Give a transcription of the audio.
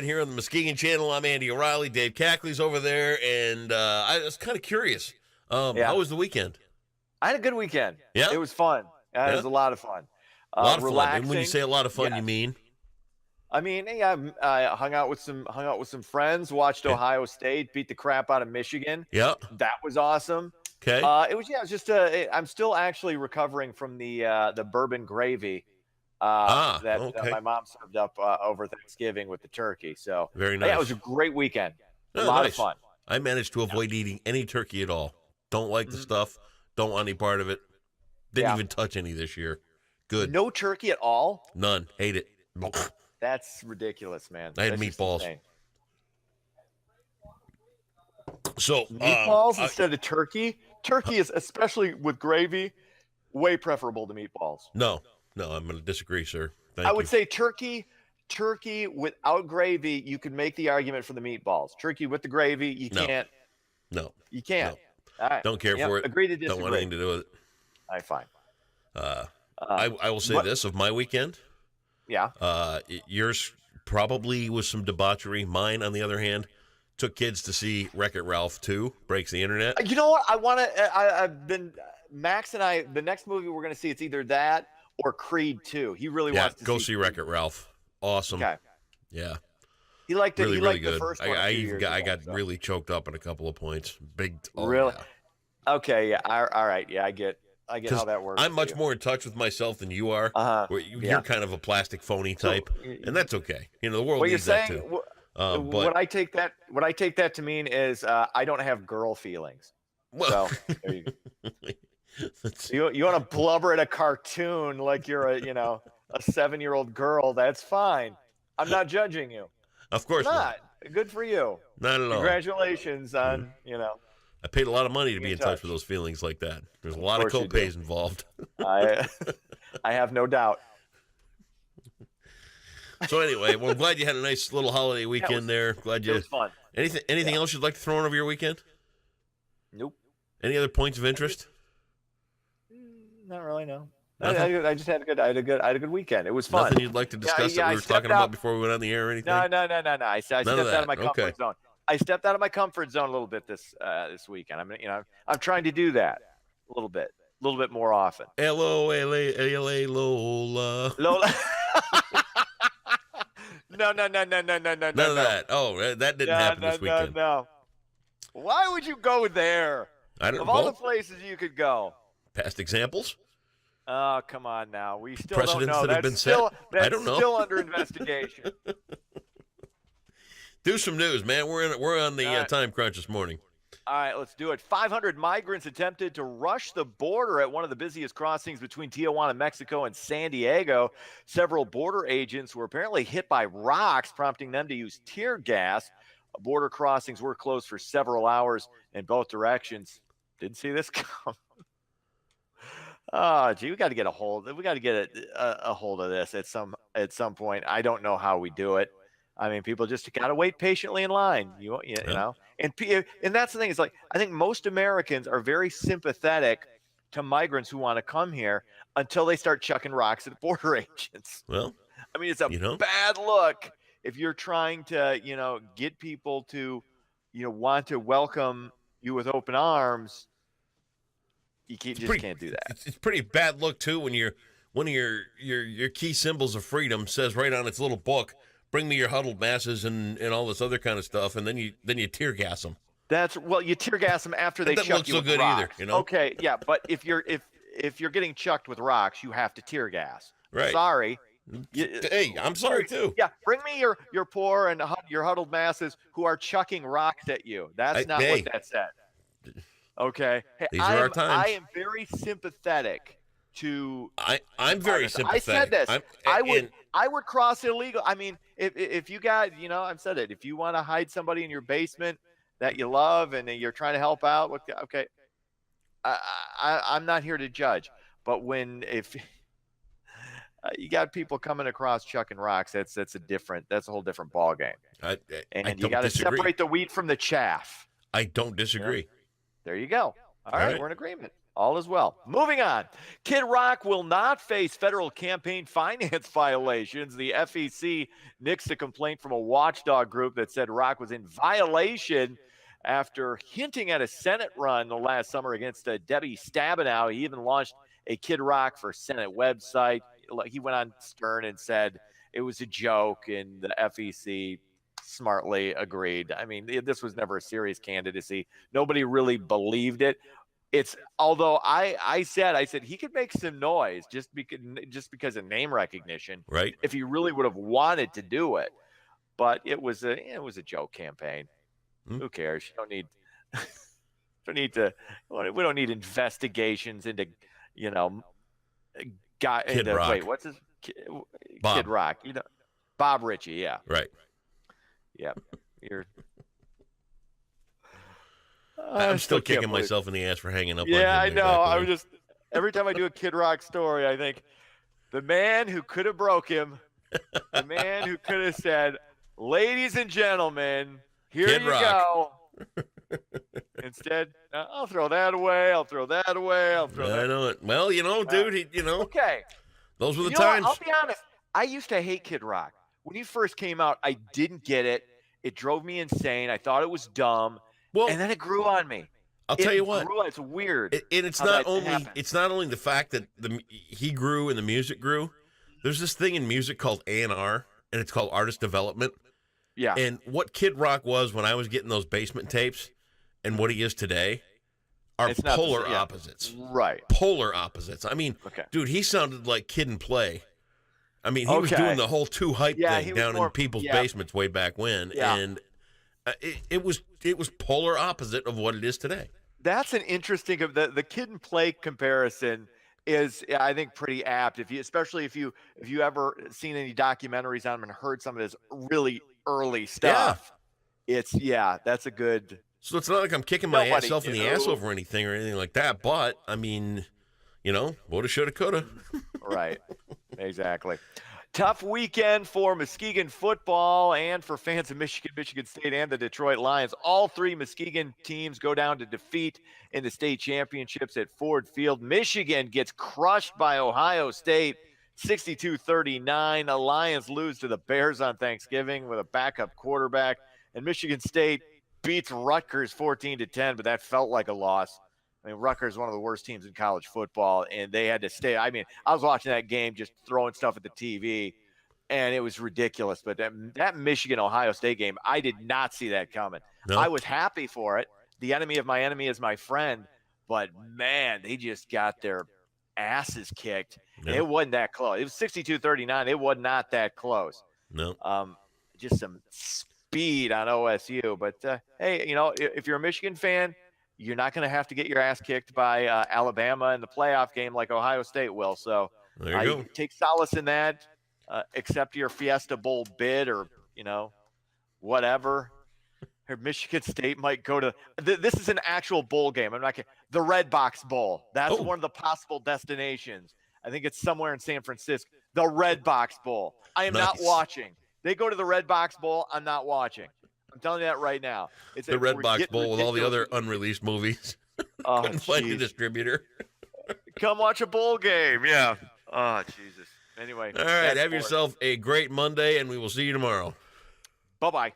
right here on the Muskegon channel. I'm Andy O'Reilly. Dave Cackley's over there, and I was kind of curious. How was the weekend? I had a good weekend. Yeah? It was fun. It was a lot of fun. A lot of relaxing. fun. And when you say a lot of fun, you mean? I mean, yeah, I hung out with some friends, watched Ohio State beat the crap out of Michigan. Yeah. That was awesome. Okay. It was just I'm still actually recovering from the bourbon gravy that my mom served up over Thanksgiving with the turkey. So very nice. Yeah, it was a great weekend. A lot of fun. I managed to avoid eating any turkey at all. Don't like the stuff. Don't want any part of it. Didn't even touch any this year. Good. No turkey at all? None. Hate it. That's ridiculous, man. I had meatballs. So meatballs instead of turkey? Turkey is, especially with gravy, way preferable to meatballs. No, I'm going to disagree, sir. I would say turkey without gravy, you could make the argument for the meatballs. Turkey with the gravy, you can't. No. You can't. No. All right. Don't care for it. Agree to disagree. Don't want anything to do with it. All right, fine. I will say this of my weekend. Yeah. Yours probably was some debauchery. Mine, on the other hand, took kids to see Wreck-It Ralph 2, Breaks the Internet. You know what? I've been, Max and I, the next movie we're going to see, it's either that or Creed 2. He really wants to see Wreck-It Ralph. Awesome. Okay. Yeah. He liked it. Really, he liked good. The first one I got really choked up in a couple of points. Really? Yeah. Okay. Yeah. All right. Yeah. I get how that works. I'm much more in touch with myself than you are. You're kind of a plastic phony type, and that's okay. The world needs that too. But what I take that to mean is I don't have girl feelings. Well, so there you go. You want to blubber at a cartoon like you're a 7-year-old girl? That's fine. I'm not judging you. Of course not. Good for you. Not at all. Congratulations on I paid a lot of money to be in touch with those feelings like that. There's a lot of co-pays involved. I have no doubt. So anyway, well, I'm glad you had a nice little holiday weekend there. Glad you. It was fun. Anything else you'd like to throw in over your weekend? Nope. Any other points of interest? Not really. No. I just had a good weekend. It was fun. Nothing you'd like to discuss that we were talking about before we went on the air or anything? No. I stepped out of my comfort zone. I stepped out of my comfort zone a little bit this weekend. I'm trying to do that a little bit more often. L-O-L-A Lola. Lola. No. None of that. Oh, that didn't happen this weekend. No. Why would you go there? Of all the places you could go. Past examples? Oh, come on now. We still Precedents don't know. That have been set? I don't know. Still under investigation. Do some news, man. We're on the time crunch this morning. All right, let's do it. 500 migrants attempted to rush the border at one of the busiest crossings between Tijuana, Mexico, and San Diego. Several border agents were apparently hit by rocks, prompting them to use tear gas. Border crossings were closed for several hours in both directions. Didn't see this come. Oh, gee, we got to get a hold. We got to get a hold of this at some point. I don't know how we do it. I mean, people just got to wait patiently in line, you know, and that's the thing. It's like, I think most Americans are very sympathetic to migrants who want to come here until they start chucking rocks at border agents. Well, I mean, it's a bad look if you're trying to, get people to, want to welcome you with open arms. You can't do that. It's pretty bad look too when one of your key symbols of freedom says right on its little book, "Bring me your huddled masses," and all this other kind of stuff, and then you tear gas them. You tear gas them after they chuck you with rocks. That looks so good either, Okay, yeah, but if you're getting chucked with rocks, you have to tear gas. Right. Sorry. Hey, I'm sorry too. Yeah, bring me your poor and your huddled masses who are chucking rocks at you. That's not what that said. Okay. Hey, these are our times. I am very sympathetic to. I'm very sympathetic. I said this. I would cross illegal. I mean, if you got, I've said it. If you want to hide somebody in your basement that you love and you're trying to help out, okay. I'm not here to judge, but if you got people coming across chucking rocks, that's a whole different ball game. And you got to separate the wheat from the chaff. I don't disagree. There you go. All right, we're in agreement. All is well. Moving on. Kid Rock will not face federal campaign finance violations. The FEC nixed a complaint from a watchdog group that said Rock was in violation after hinting at a Senate run the last summer against Debbie Stabenow. He even launched a Kid Rock for Senate website. He went on Stern and said it was a joke, and the FEC smartly agreed. I mean, this was never a serious candidacy. Nobody really believed it. Although I said he could make some noise just because of name recognition, right? If he really would have wanted to do it, but it was a joke campaign. Who cares? You we don't need investigations into Kid Rock. Wait, what's his Kid Rock? Bob Ritchie, yeah, right. Yeah, you're. I'm still kicking myself in the ass for hanging up. Yeah, on I know. I'm just every time I do a Kid Rock story, I think the man who could have broke him, the man who could have said, "Ladies and gentlemen, here Kid you Rock. go." Instead, I'll throw that away. I'll throw that away. I'll throw that. I know it. Well, dude, Okay. Those were the times. I'll be honest. I used to hate Kid Rock when he first came out. I didn't get it. It drove me insane. I thought it was dumb. Well, and then it grew on me. I'll tell you what. It's weird. And it's not only the fact that he grew and the music grew. There's this thing in music called A&R, and it's called artist development. Yeah. And what Kid Rock was when I was getting those basement tapes and what he is today are polar opposites. Right. Polar opposites. I mean, dude, he sounded like Kid and Play. I mean, he was doing the whole Too Hype thing down in people's basements way back when. Yeah. And it was polar opposite of what it is today. That's an interesting the Kid and Play comparison is, I think, pretty apt. Especially if you ever seen any documentaries on him and heard some of his really early stuff. Yeah. That's a good. So it's not like I'm kicking myself in the ass over anything or anything like that. But I mean, woulda, shoulda, coulda. Right. Exactly. Tough weekend for Muskegon football and for fans of Michigan State, and the Detroit Lions. All three Muskegon teams go down to defeat in the state championships at Ford Field. Michigan gets crushed by Ohio State, 62-39. The Lions lose to the Bears on Thanksgiving with a backup quarterback. And Michigan State beats Rutgers 14-10, but that felt like a loss. I mean, Rutgers is one of the worst teams in college football, and they had to stay. I mean, I was watching that game just throwing stuff at the TV, and it was ridiculous. But that Michigan-Ohio State game, I did not see that coming. No. I was happy for it. The enemy of my enemy is my friend. But, man, they just got their asses kicked. No. It wasn't that close. It was 62-39. It was not that close. No. Just some speed on OSU. But, hey, if you're a Michigan fan, you're not going to have to get your ass kicked by Alabama in the playoff game like Ohio State will. So there you go. Take solace in that. Accept your Fiesta Bowl bid, or whatever. Or Michigan State might go to. This is an actual bowl game. I'm not kidding. The Red Box Bowl. That's one of the possible destinations. I think it's somewhere in San Francisco. The Red Box Bowl. I am not watching. They go to the Red Box Bowl. I'm not watching. I'm telling you that right now. It's the Red Box Bowl with all the other unreleased movies. Couldn't find a distributor. Come watch a bowl game. Yeah. Oh, Jesus. Anyway. All right. Have yourself a great Monday, and we will see you tomorrow. Bye-bye.